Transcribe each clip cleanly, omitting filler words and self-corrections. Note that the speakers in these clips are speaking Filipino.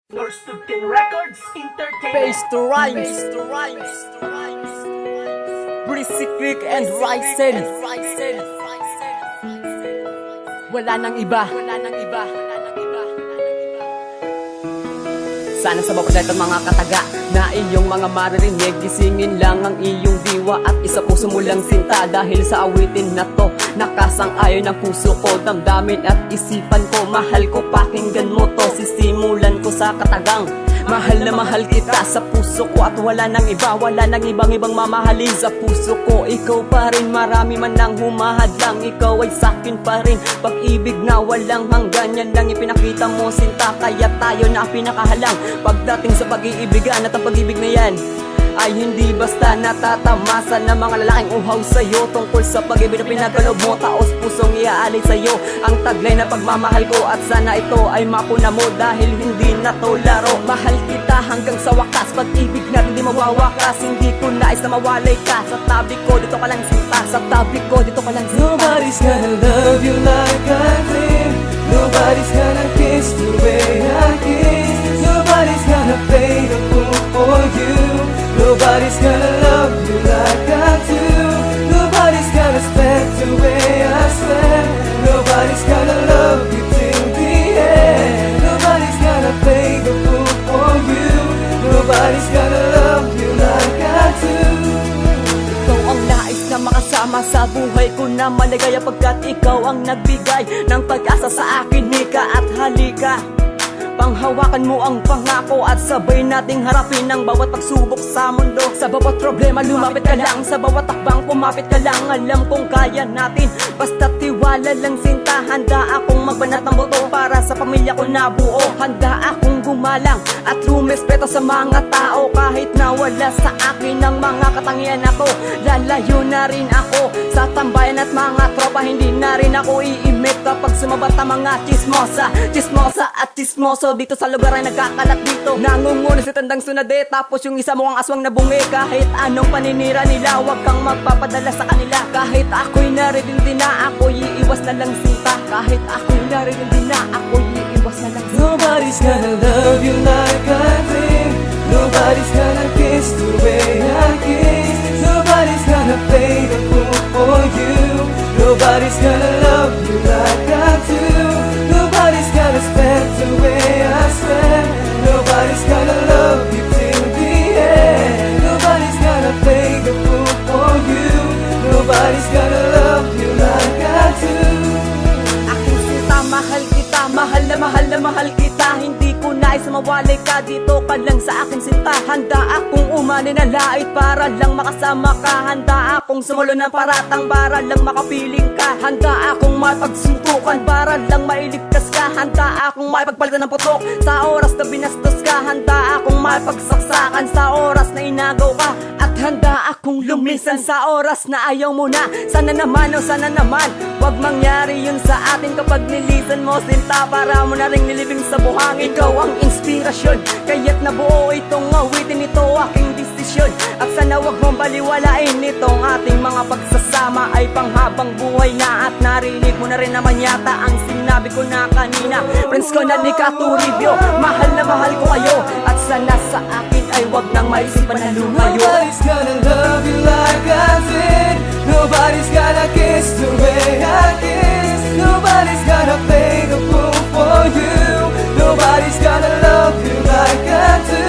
First to 10 Records Entertainment. Face to rhymes, Breezy Creek and Ryzen. Wala nang iba. Sana sa bawat letra mga kataga na iyong mga maririnig, gisingin lang ang iyong diwa at isa puso mo lang sinta. Dahil sa awitin na to, nakasang-ayon ang puso ko, damdamin at isipan ko. Mahal ko, pakinggan mo to, sisimulan ko sa katagang mahal na mahal kita sa puso ko at wala nang iba, wala nang ibang mamahalin sa puso ko. Ikaw pa rin, marami man nang humahadlang, ikaw ay sakin pa rin. Pag-ibig na walang hanggan, yan lang ipinakita mo sinta, kaya tayo na pinakahalang. Pagdating sa pag-iibigan at ang pag-ibig na yan ay hindi basta natatamasa ng mga lalaking uhaw sa'yo. Tungkol sa pag-ibig na pinagkalob mo, taos pusong iaalay sa'yo ang taglay na pagmamahal ko. At sana ito ay mapuna mo dahil hindi na to laro. Mahal kita hanggang sa wakas, pag-ibig natin di mawawakas. Hindi ko nais na mawalay ka, sa tabi ko dito ka lang sinta, sa tabi ko dito ka lang sinta. Nobody's gonna love you like I did. Nobody's gonna kiss the way I kiss. Nobody's gonna play the fool for you. Nobody's gonna love you like I do. Nobody's gonna spend the way I spend. Nobody's gonna love you till the end. Nobody's gonna play the fool for you. Nobody's gonna love you like I do. Ikaw ang nais na makasama sa buhay ko na maligaya, pagkat ikaw ang nagbigay ng pag-asa sa akin. Mika at halika, panghawakan mo ang pangako at sabay nating harapin ang bawat pagsubok sa mundo. Sa bawat problema lumapit ka lang, sa bawat takbang pumapit ka lang. Alam kong kaya natin, basta tiwala lang sinta. Handa akong magbanat ng boto para sa pamilya ko na buo. Handa akong gumalang at rumespeto sa mga tao. Kahit na wala sa akin ang mga katangian ako, lalayo na rin ako sa tambayan at mga tropa. Hindi na rin ako iimik kapag sumabat ang mga chismosa at chismoso. Dito sa lugar ay nagkakalat dito, nangunguna si tandang sunade. Tapos yung isa mo ang aswang na bungi. Kahit anong paninira nila, wag kang magpapadala sa kanila. Kahit ako'y naririndi na, ako'y iiwas na lang sinta. Kahit ako'y naririndi na, ako'y iiwas na lang sinta. Nobody's gonna love you like I did. Nobody's gonna kiss the way I kiss. Nobody's gonna play the fool for you. Nobody's gonna love you like I do. Nobody's gonna spend the way I spend. Nobody's gonna love you till the end. Nobody's gonna play the fool for you. Nobody's gonna love you like I do. Aking sinta, mahal kita, mahal na mahal kita. Hindi ko nais na mawalay ka, dito ka lang sa aking sinta. Handa akong umani na lait para lang makasama ka. Handa akong sumulo ng paratang para lang makapiling ka. Handa akong mapagsuntukan para lang mailigtas ka. Handa akong maipagpalitan ng putok sa oras na binastos ka. Handa akong maipagsaksakan sa oras na inagaw ka. At handa akong lumisan sa oras na ayaw mo na. Sana naman, o sana naman, wag mangyari yun sa atin kapag nilisan mo sinta. Para mo na rin nilibing sa buhangin. Ikaw ang inspirasyon, kaya't nabuo itong awitin. Ito aking desisyon, at sana wag mong baliwalain. Itong ating mga pagsasama ay panghabang buhay na. At narinig mo na rin naman yata ang sinabi ko na kanina. Friends ko na ni Katuribyo, mahal na mahal ko kayo. At sana sa akin ay wag nang maisipan na lumayo. Nobody's gonna love you like I did. Nobody's gonna kiss the way I kiss. Nobody's gonna play the fool for you. Nobody's gonna love you like I do.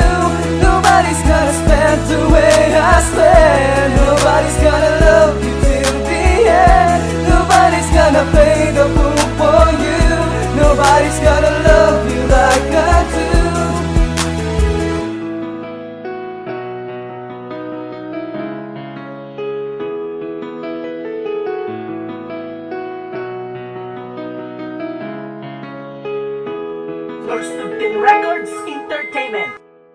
Nobody's gonna spend the way I spend. Nobody's gonna love you till the end. Nobody's gonna play the fool for you. Nobody's gonna love you like I do. First to 10 Records Entertainment.